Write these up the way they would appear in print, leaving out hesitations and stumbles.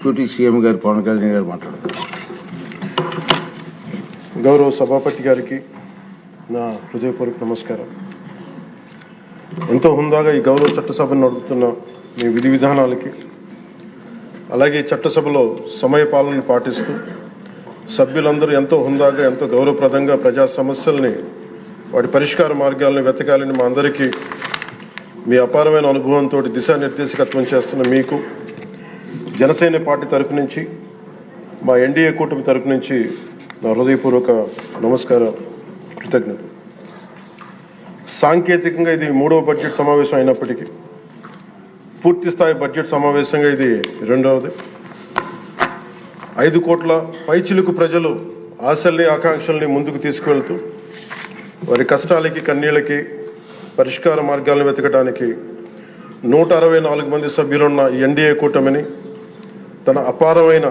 Deputy CM గారు పవన్ కళ్యాణ్ గారు మాట్లాడతారు. గౌరవ సభాపతి గారికి నా హృదయపూర్వక నమస్కారం. ఎంతో హుందాగా ఈ గౌరవ చట్టసభను నడుపుతున్న మీ విధి విధానాలకి, అలాగే చట్టసభలో సమయపాలన పాటిస్తూ సభ్యులందరూ ఎంతో హుందాగా, ఎంతో గౌరవప్రదంగా ప్రజా సమస్యల్ని, వాటి పరిష్కార మార్గాలను వెతకాలని మా అందరికీ మీ అపారమైన అనుభవంతో దిశానిర్దేశకత్వం చేస్తున్న మీకు జనసేన పార్టీ తరపు నుంచి, మా ఎన్డీఏ కూటమి తరపు నుంచి నా హృదయపూర్వక నమస్కారం, కృతజ్ఞత. సాంకేతికంగా ఇది 3వ బడ్జెట్ సమావేశం అయినప్పటికీ పూర్తి స్థాయి బడ్జెట్ సమావేశంగా ఇది 2వది. 5 కోట్ల పైచిలుకు ప్రజలు ఆశల్ని, ఆకాంక్షల్ని ముందుకు తీసుకువెళ్తూ వారి కష్టాలకి, కన్నీళ్ళకి పరిష్కార మార్గాలను వెతకడానికి 164 మంది సభ్యులున్న ఈ ఎన్డీఏ కూటమిని తన అపారమైన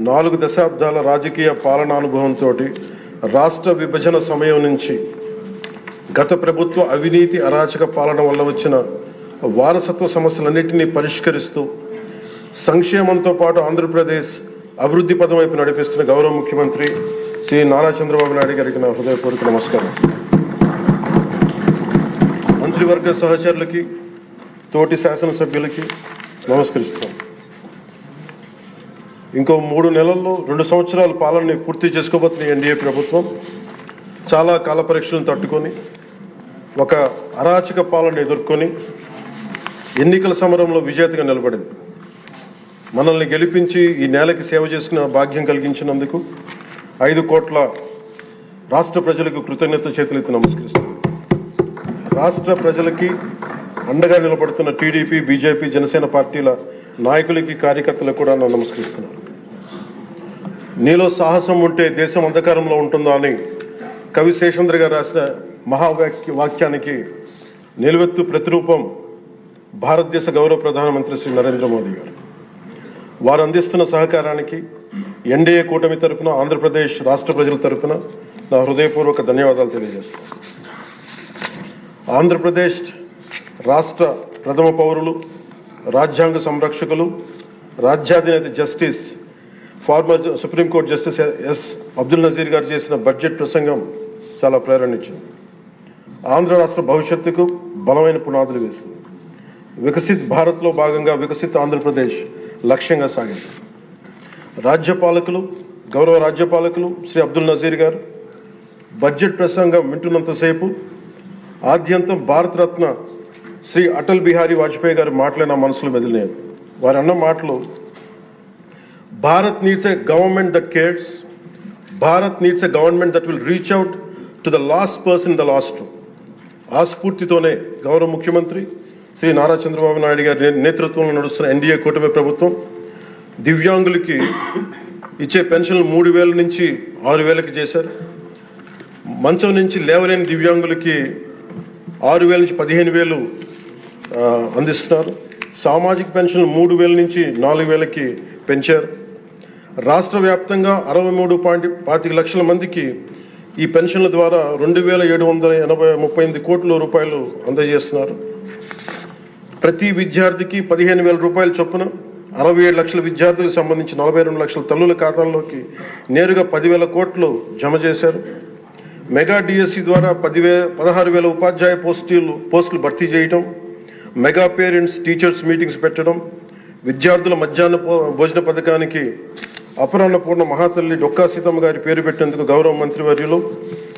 4 దశాబ్దాల రాజకీయ పాలనానుభవంతో రాష్ట్ర విభజన సమయం నుంచి గత ప్రభుత్వ అవినీతి, అరాచక పాలన వల్ల వచ్చిన వారసత్వ సమస్యలన్నింటినీ పరిష్కరిస్తూ సంక్షేమంతో పాటు ఆంధ్రప్రదేశ్ అభివృద్ధి పదం వైపు నడిపిస్తున్న గౌరవ ముఖ్యమంత్రి శ్రీ నారా చంద్రబాబు నాయుడు గారికి నా హృదయపూర్వక నమస్కారం. మంత్రివర్గ సహచరులకి, తోటి శాసనసభ్యులకి నమస్కరిస్తాం. ఇంకో 3 నెలల్లో 2 సంవత్సరాల పాలనని పూర్తి చేసుకోబోతున్న ఎన్డీఏ ప్రభుత్వం చాలా కాల పరీక్షలను తట్టుకొని ఒక అరాచక పాలన ఎదుర్కొని ఎన్నికల సమరంలో విజేతగా నిలబడింది. మనల్ని గెలిపించి ఈ నేలకి సేవ చేసుకున్న భాగ్యం కలిగించినందుకు 5 కోట్ల రాష్ట్ర ప్రజలకు కృతజ్ఞత చేతులెత్తి నమస్కరిస్తున్నాను. రాష్ట్ర ప్రజలకి అండగా నిలబడుతున్న టీడీపీ, బీజేపీ, జనసేన పార్టీల నాయకులకి, కార్యకర్తలకు కూడా నా నమస్కరిస్తున్నాను. నీలో సాహసం ఉంటే దేశం అంధకారంలో ఉంటుందా అని కవి శేషేంద్ర గారు రాసిన వాక్యానికి నిలువెత్తు ప్రతిరూపం భారతదేశ గౌరవ ప్రధానమంత్రి శ్రీ నరేంద్ర మోదీ గారు. వారు అందిస్తున్న సహకారానికి ఎన్డీఏ కూటమి తరపున, ఆంధ్రప్రదేశ్ రాష్ట్ర ప్రజల తరపున నా హృదయపూర్వక ధన్యవాదాలు తెలియజేస్తున్నాను. ఆంధ్రప్రదేశ్ రాష్ట్ర ప్రథమ పౌరులు, రాజ్యాంగ సంరక్షకులు, రాజ్యాధినేత justice, former supreme court justice S Abdul Nazeer garu చేసిన బడ్జెట్ ప్రసంగం చాలా ప్రేరణ ఇచ్చింది. ఆంధ్ర రాష్ట్ర భవిష్యత్తుకు బలమైన పునాదులు వేస్తుంది. వికసిత్ భారత్లో భాగంగా వికసిత్ ఆంధ్రప్రదేశ్ లక్ష్యంగా సాగింది. రాజ్యపాలకులు, గౌరవ రాజ్యపాలకులు శ్రీ అబ్దుల్ నజీర్ గారు బడ్జెట్ ప్రసంగం వింటున్నంతసేపు ఆద్యంతం భారతరత్న శ్రీ అటల్ బిహారీ వాజ్పేయి గారు మాటలే నా మనసులో మెదిలినాయి. వారు అన్న మాటలు, Bharat needs a government that cares, Bharat needs a government that will reach out to the last person in the last. ఆ స్ఫూర్తితోనే గౌరవ ముఖ్యమంత్రి శ్రీ నారా చంద్రబాబు నాయుడు గారి నేతృత్వంలో నడుస్తున్న ఎన్డీఏ కూటమి ప్రభుత్వం దివ్యాంగులకి ఇచ్చే పెన్షన్లు 3,000 నుంచి 6,000కి చేశారు. మంచం నుంచి లేవలేని దివ్యాంగులకి 6,000 నుంచి 15,000 అందిస్తున్నారు. సామాజిక పెన్షన్లు 3,000 నుంచి 4,000కి పెంచారు. రాష్ట్ర వ్యాప్తంగా 63.25 లక్షల మందికి ఈ పెన్షన్ల ద్వారా 2,738 కోట్ల రూపాయలు అందజేస్తున్నారు. ప్రతి విద్యార్థికి 15,000 రూపాయల చొప్పున 67 లక్షల విద్యార్థులకు సంబంధించి 42 లక్షల తల్లుల ఖాతాల్లోకి నేరుగా 10,000 కోట్లు జమ చేశారు. మెగా డిఎస్సి ద్వారా 16,000 ఉపాధ్యాయ పోస్టులు భర్తీ చేయటం, మెగా పేరెంట్స్ టీచర్స్ మీటింగ్స్ పెట్టడం, విద్యార్థుల మధ్యాహ్న భోజన పథకానికి అపరాన్నపూర్ణ మహాతల్లి డొక్కా సీతమ్మ గారి పేరు పెట్టేందుకు గౌరవ మంత్రివర్యులు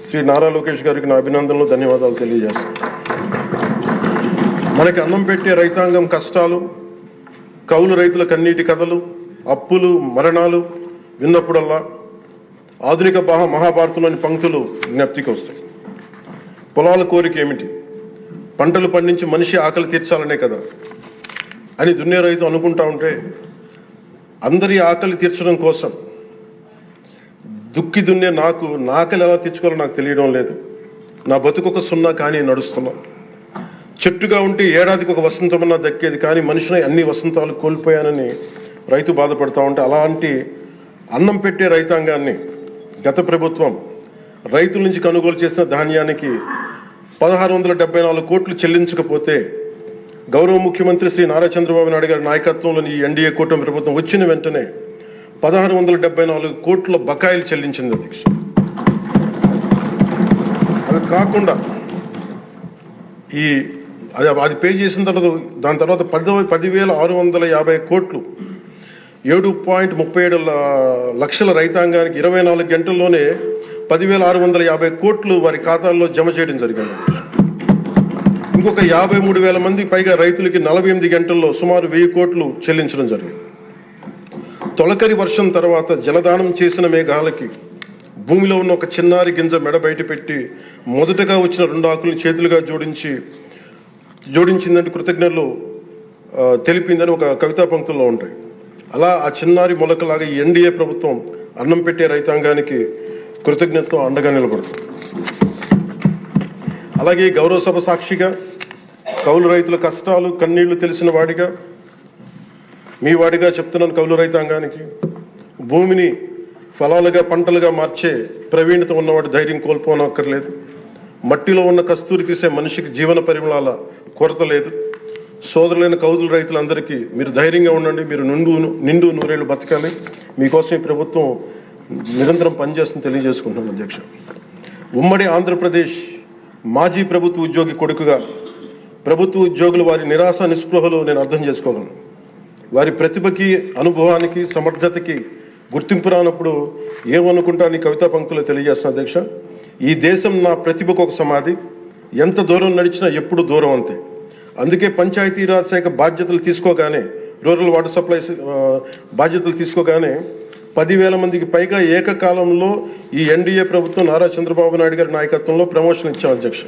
శ్రీ నారా లోకేష్ గారికి నా అభినందనలు, ధన్యవాదాలు తెలియజేస్తాను. మనకి అన్నం పెట్టే రైతాంగం కష్టాలు, కౌలు రైతుల కన్నీటి కథలు, అప్పులు, మరణాలు విన్నప్పుడల్లా ఆధునిక మహాభారతంలోని పంక్తులు జ్ఞప్తికి వస్తాయి. పొలాల కోరిక ఏమిటి? పంటలు పండించి మనిషి ఆకలి తీర్చాలనే కదా అని దున్నే రైతు అనుకుంటా ఉంటే, అందరి ఆకలి తీర్చడం కోసం దుక్కి దున్నే నా ఆకలి ఎలా తీర్చుకోవాలో నాకు తెలియడం లేదు. నా బతుకొక సున్నా కానీ నడుస్తున్నా. చెట్టుగా ఉంటే ఏడాదికి ఒక వసంతమన్నా దక్కేది, కానీ మనిషిని అన్ని వసంతాలు కోల్పోయానని రైతు బాధపడతా ఉంటే, అలాంటి అన్నం పెట్టే రైతాంగాన్ని గత ప్రభుత్వం రైతుల నుంచి కొనుగోలు చేసిన ధాన్యానికి 1,674 కోట్లు చెల్లించకపోతే గౌరవ ముఖ్యమంత్రి శ్రీ నారా చంద్రబాబు నాయుడు గారి నాయకత్వంలోని ఈ ఎన్డీఏ కూటమి ప్రభుత్వం వచ్చిన వెంటనే 1674 కోట్ల బకాయిలు చెల్లించింది అధ్యక్ష. అది కాకుండా అది పే చేసిన తర్వాత దాని తర్వాత 10,650 కోట్లు 7.37 లక్షల రైతాంగానికి 24 గంటల్లోనే 10,650 కోట్లు వారి ఖాతాల్లో జమ చేయడం జరిగింది. ఇంకొక 53,000 మంది పైగా రైతులకి 48 గంటల్లో సుమారు 1,000 కోట్లు చెల్లించడం జరిగింది. తొలకరి వర్షం తర్వాత జలదానం చేసిన మేఘాలకి భూమిలో ఉన్న ఒక చిన్నారి గింజ మెడ బయట పెట్టి మొదటగా వచ్చిన 2 ఆకులను చేతులుగా జోడించిందంటే కృతజ్ఞతలు తెలిపిందని ఒక కవితా పంక్తుల్లో ఉంటాయి. అలా ఆ చిన్నారి మొలకలాగా ఈ ఎన్డీఏ ప్రభుత్వం అన్నం పెట్టే రైతాంగానికి కృతజ్ఞతతో అండగా నిలబడుతుంది. అలాగే గౌరవ సభ సాక్షిగా కౌలు రైతుల కష్టాలు కన్నీళ్లు తెలిసిన వాడిగా మీ వాడిగా చెప్తున్నాను. కౌలు రైతాంగానికి భూమిని ఫలాలుగా పంటలుగా మార్చే ప్రవీణత ఉన్నవాడు ధైర్యం కోల్పోనక్కర్లేదు. మట్టిలో ఉన్న కస్తూరి తీసే మనిషికి జీవన పరిమళాల కొరత లేదు. సోదరులైన కౌలు రైతులందరికీ మీరు ధైర్యంగా ఉండండి. మీరు నిండు నూరేళ్లు బతకాలి. మీకోసం ఈ ప్రభుత్వం నిరంతరం పనిచేస్తుందని తెలియజేసుకుంటున్నాను అధ్యక్ష. ఉమ్మడి ఆంధ్రప్రదేశ్ మాజీ ప్రభుత్వ ఉద్యోగి కొడుకుగా ప్రభుత్వ ఉద్యోగులు వారి నిరాశ నిస్పృహలు నేను అర్థం చేసుకోగలను. వారి ప్రతిభకి అనుభవానికి సమర్థతకి గుర్తింపు రానప్పుడు ఏమనుకుంటాను కవితా పంక్తులు తెలియజేస్తున్న అధ్యక్ష. ఈ దేశం నా ప్రతిభకు ఒక సమాధి, ఎంత దూరం నడిచినా ఎప్పుడు దూరం అంతే. అందుకే పంచాయతీరాజ్ శాఖ బాధ్యతలు తీసుకోగానే రూరల్ వాటర్ సప్లై బాధ్యతలు తీసుకోగానే 10,000 మందికి పైగా ఏకకాలంలో ఈ ఎన్డీఏ ప్రభుత్వం నారా చంద్రబాబు నాయుడు గారి నాయకత్వంలో ప్రమోషన్ ఇచ్చాం అధ్యక్ష.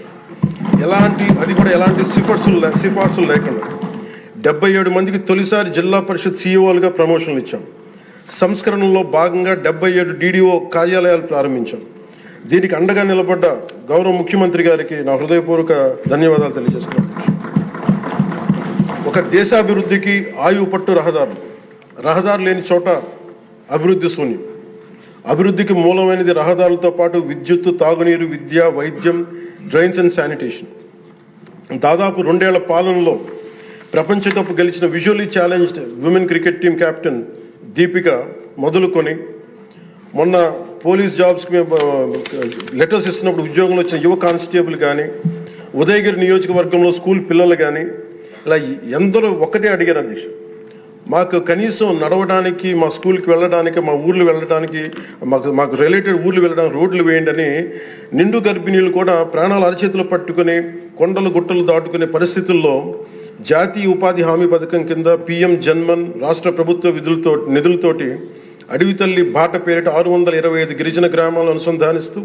అది కూడా ఎలాంటి సిఫార్సులు లేకుండా 77 మందికి తొలిసారి జిల్లా పరిషత్ సీఈఓలుగా ప్రమోషన్లు ఇచ్చాం. సంస్కరణలో భాగంగా 77 డీడీఓ కార్యాలయాలు ప్రారంభించాం. దీనికి అండగా నిలబడ్డ గౌరవ ముఖ్యమంత్రి గారికి నా హృదయపూర్వక ధన్యవాదాలు తెలియజేస్తున్నాను. ఒక దేశాభివృద్ధికి ఆయువు పట్టు రహదారులు లేని చోట అభివృద్ధి శూన్యం. అభివృద్ధికి మూలమైనది రహదారులతో పాటు విద్యుత్తు, తాగునీరు, విద్య, వైద్యం, డ్రైన్స్ అండ్ శానిటేషన్. దాదాపు 2 ఏళ్ల పాలనలో ప్రపంచ కప్ గెలిచిన visually challenged women cricket team captain Deepika మొదలుకొని మొన్న పోలీస్ జాబ్స్కి లెటర్స్ ఇస్తున్నప్పుడు ఉద్యోగంలో వచ్చిన యువ కానిస్టేబుల్ కానీ, ఉదయగిరి నియోజకవర్గంలో స్కూల్ పిల్లలు కానీ, ఇలా ఎందరో ఒకటే అడిగారు అధ్యక్ష. మాకు కనీసం నడవడానికి, మా స్కూల్కి వెళ్ళడానికి, మా ఊర్లు వెళ్ళడానికి, మాకు రిలేటెడ్ ఊర్లు వెళ్ళడానికి రోడ్లు వేయండి అని నిండు గర్భిణీలు కూడా ప్రాణాలు అరచేతులు పట్టుకుని కొండలు గుట్టలు దాటుకునే పరిస్థితుల్లో జాతీయ ఉపాధి హామీ పథకం కింద PM జన్మన్ రాష్ట్ర ప్రభుత్వ నిధులతోటి అడవి తల్లి బాట పేరిట 625 గిరిజన గ్రామాలను అనుసంధానిస్తూ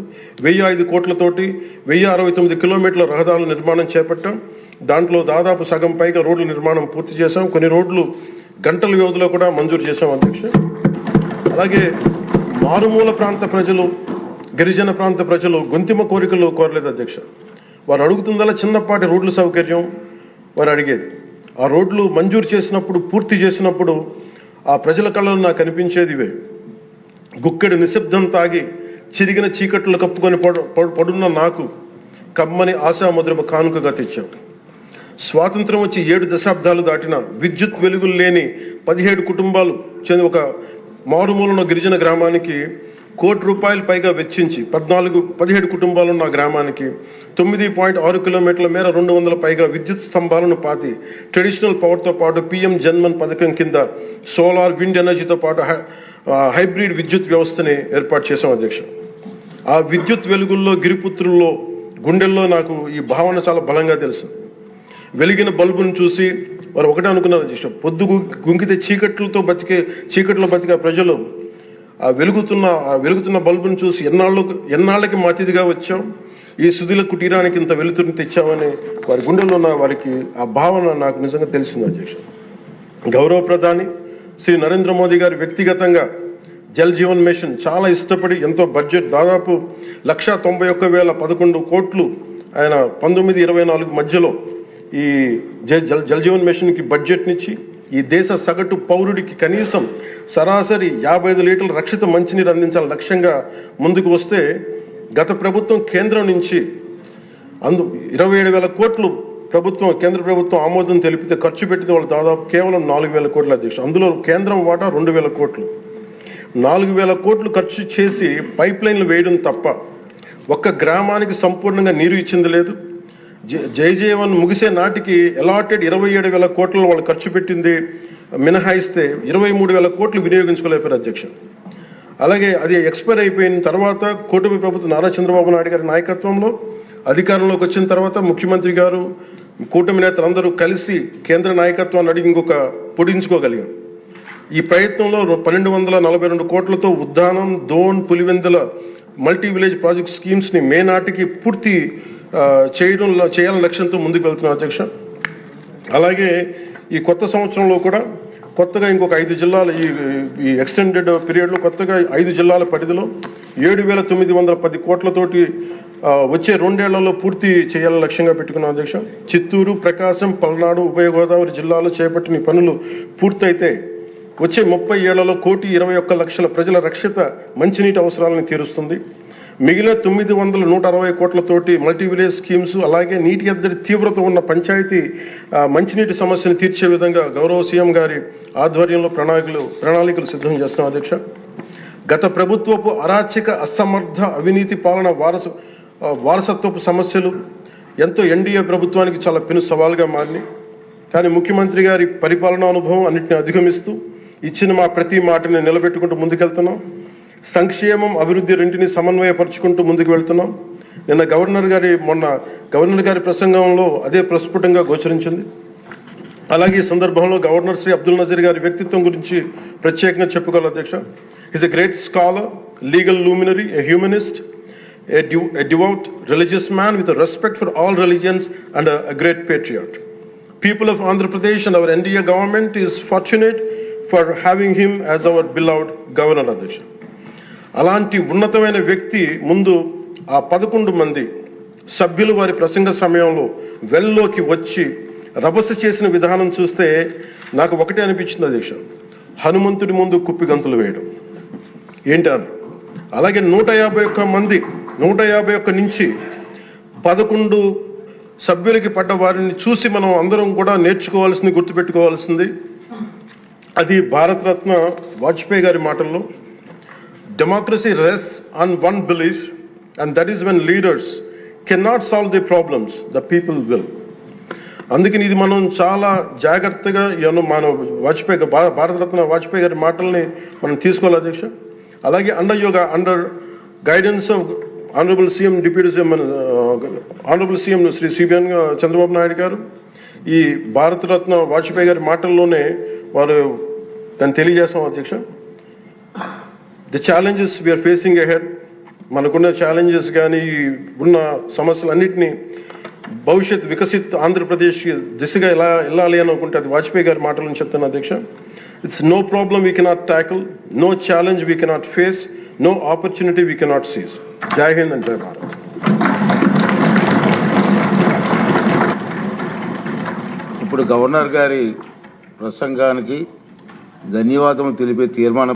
1,005 కోట్లతోటి 1,069 కిలోమీటర్ల రహదారుల నిర్మాణం చేపట్టాం. దాంట్లో దాదాపు సగం పైగా రోడ్ల నిర్మాణం పూర్తి చేశాం. కొన్ని రోడ్లు గంటల వ్యవధిలో కూడా మంజూరు చేశాం అధ్యక్ష. అలాగే మారుమూల ప్రాంత ప్రజలు, గిరిజన ప్రాంత ప్రజలు గొంతిమ కోరికలు కోరలేదు అధ్యక్ష. వారు అడుగుతుందల్లా చిన్నపాటి రోడ్ల సౌకర్యం వారు అడిగేది. ఆ రోడ్లు మంజూరు చేసినప్పుడు, పూర్తి చేసినప్పుడు ఆ ప్రజల కళ్ళలో నాకు అనిపించేది ఇవే. గుక్కెడు నిశ్శబ్దం తాగి చిరిగిన చీకట్లు కప్పుకొని పడున్న నాకు కమ్మని ఆశాముద్రమ కానుకగా తెచ్చాం. స్వాతంత్రం వచ్చి 7 దశాబ్దాలు దాటిన విద్యుత్ వెలుగులు లేని 17 కుటుంబాలు చెంది ఒక మారుమూలన గిరిజన గ్రామానికి ₹1,00,00,000 పైగా వెచ్చించి 17 కుటుంబాలున్న గ్రామానికి 9.6 కిలోమీటర్ల మేర 200 పైగా విద్యుత్ స్తంభాలను పాతి ట్రెడిషనల్ పవర్తో పాటు PM జన్మన్ పథకం కింద సోలార్, విండ్ ఎనర్జీతో పాటు హైబ్రిడ్ విద్యుత్ వ్యవస్థని ఏర్పాటు చేశాం అధ్యక్ష. ఆ విద్యుత్ వెలుగుల్లో, గిరిపుత్రుల్లో, గుండెల్లో నాకు ఈ భావన చాలా బలంగా తెలుసు. వెలిగిన బల్బును చూసి వారు ఒకటే అనుకున్నారు అధ్యక్ష, పొద్దు గుంకితే చీకట్లో బతికే ప్రజలు ఆ వెలుగుతున్న బల్బును చూసి ఎన్నాళ్ళకి మాతిదిగా వచ్చాం, ఈ సుధీల కుటీరానికి ఇంత వెలుతురుని తెచ్చామని వారి గుండెల్లో ఉన్న వారికి ఆ భావన నాకు నిజంగా తెలిసింది అధ్యక్ష. గౌరవ ప్రధాని శ్రీ నరేంద్ర మోదీ గారు వ్యక్తిగతంగా జల్ జీవన్ మిషన్ చాలా ఇష్టపడి ఎంతో బడ్జెట్ దాదాపు 191,011 కోట్లు ఆయన 1924 మధ్యలో ఈ జల్ జీవన్ మిషన్కి బడ్జెట్నిచ్చి ఈ దేశ సగటు పౌరుడికి కనీసం సరాసరి 55 లీటర్ల రక్షిత మంచినీరు అందించాలని లక్ష్యంగా ముందుకు వస్తే గత ప్రభుత్వం కేంద్రం నుంచి 27,000 కోట్లు కేంద్ర ప్రభుత్వం ఆమోదం తెలిపితే ఖర్చు పెట్టింది వాళ్ళు దాదాపు కేవలం 4,000 కోట్ల అధ్యక్ష. అందులో కేంద్రం వాటా 2,000 కోట్లు. 4,000 కోట్లు ఖర్చు చేసి పైప్ లైన్లు వేయడం తప్ప ఒక్క గ్రామానికి సంపూర్ణంగా నీరు ఇచ్చింది లేదు. జైజీవన్ ముగిసే నాటికి అలాటెడ్ 27,000 కోట్లను వాళ్ళు ఖర్చు పెట్టింది మినహాయిస్తే 23,000 కోట్లు వినియోగించుకోలేపారు అధ్యక్ష. అలాగే అది ఎక్స్పైర్ అయిపోయిన తర్వాత కూటమి ప్రభుత్వం నారా చంద్రబాబు నాయుడు గారి నాయకత్వంలో అధికారంలోకి వచ్చిన తర్వాత ముఖ్యమంత్రి గారు కూటమి నేతలందరూ కలిసి కేంద్ర నాయకత్వాన్ని అడిగి ఇంకొక పొడించుకోగలిగాం. ఈ ప్రయత్నంలో 1,242 కోట్లతో Uddanam, Dhone, Pulivendula multi village project schemes ని మే నాటికి పూర్తి చేయాలని లక్ష్యంతో ముందుకు వెళ్తున్నాం అధ్యక్ష. అలాగే ఈ కొత్త సంవత్సరంలో కూడా కొత్తగా ఇంకొక 5 జిల్లాలు ఈ ఎక్స్టెండెడ్ పీరియడ్లో కొత్తగా 5 జిల్లాల పరిధిలో 7,910 కోట్లతోటి వచ్చే 2 ఏళ్లలో పూర్తి చేయాలని లక్ష్యంగా పెట్టుకున్నాం అధ్యక్ష. చిత్తూరు, ప్రకాశం, పల్నాడు, ఉభయ గోదావరి జిల్లాలో చేపట్టిన పనులు పూర్తయితే వచ్చే 30 ఏళ్లలో 1,21,00,000 ప్రజల రక్షిత మంచినీటి అవసరాలను తీరుస్తుంది. మిగిలిన 960 కోట్లతోటి మల్టీ విలేజ్ స్కీమ్స్, అలాగే నీటి ఎద్దడి తీవ్రత ఉన్న పంచాయతీ మంచినీటి సమస్యను తీర్చే విధంగా గౌరవ సీఎం గారి ఆధ్వర్యంలో ప్రణాళికలు సిద్ధం చేస్తున్నాం అధ్యక్ష. గత ప్రభుత్వపు అరాచక, అసమర్థ, అవినీతి పాలన వారసత్వపు సమస్యలు ఎంతో ఎన్డీఏ ప్రభుత్వానికి చాలా పెను సవాల్గా మారినాయి. కానీ ముఖ్యమంత్రి గారి పరిపాలనా అనుభవం అన్నింటినీ అధిగమిస్తూ ఇచ్చిన ప్రతి మాటని నిలబెట్టుకుంటూ ముందుకెళ్తున్నాం. సంక్షేమం, అభివృద్ధి రెంటిని సమన్వయపరుచుకుంటూ ముందుకు వెళ్తున్నాం. మొన్న గవర్నర్ గారి ప్రసంగంలో అదే ప్రస్ఫుటంగా గోచరించింది. అలాగే ఈ సందర్భంలో గవర్నర్ శ్రీ అబ్దుల్ నజీర్ గారి వ్యక్తిత్వం గురించి ప్రత్యేకంగా చెప్పుకోవాలి అధ్యక్ష. Is a great scholar, legal luminary, a humanist, a devout religious man with a respect for all religions and a great patriot. People of Andhra Pradesh and our NDA government is fortunate for having him as our beloved governor అధ్యక్ష. అలాంటి ఉన్నతమైన వ్యక్తి ముందు ఆ 11 మంది సభ్యులు వారి ప్రసంగ సమయంలో వెల్లోకి వచ్చి రభస చేసిన విధానం చూస్తే నాకు ఒకటే అనిపించింది అధ్యక్ష, హనుమంతుడి ముందు కుప్పి గంతులు వేయడం ఏంటారు. అలాగే 151 నుంచి 11 సభ్యులకి పడ్డ వారిని చూసి మనం అందరం కూడా నేర్చుకోవాల్సింది, గుర్తుపెట్టుకోవాల్సింది అది భారతరత్న వాజ్పేయి గారి మాటల్లో, democracy రెsts on one belief, and that is when leaders cannot solve the problems, the people will. అందుకని ఇది మనం చాలా జాగ్రత్తగా మన భారతరత్న వాజ్పేయి గారి మాటల్ని మనం తీసుకోవాలి అధ్యక్ష. అలాగే under guidance of honourable CM Shri CBN Chandrababu Naidu గారు ఈ భారతరత్న వాజ్పేయి గారి మాటల్లోనే వారు దాన్ని తెలియజేస్తాం అధ్యక్ష. The challenges we are facing ahead, మనకున్న ఛాలెంజెస్ కానీ ఉన్న సమస్యలన్నింటినీ భవిష్యత్ వికసిత్ ఆంధ్రప్రదేశ్ దిశగా ఎలా వెళ్ళాలి అని అనుకుంటే అది వాజ్పేయి గారి మాటలను చెప్తాను అధ్యక్ష. It's no problem we cannot tackle, no challenge we cannot face, no opportunity we cannot seize. జై హింద్ అండ్ జై భారత్. ఇప్పుడు గవర్నర్ గారి ప్రసంగానికి ధన్యవాదములు తెలిపే తీర్మానం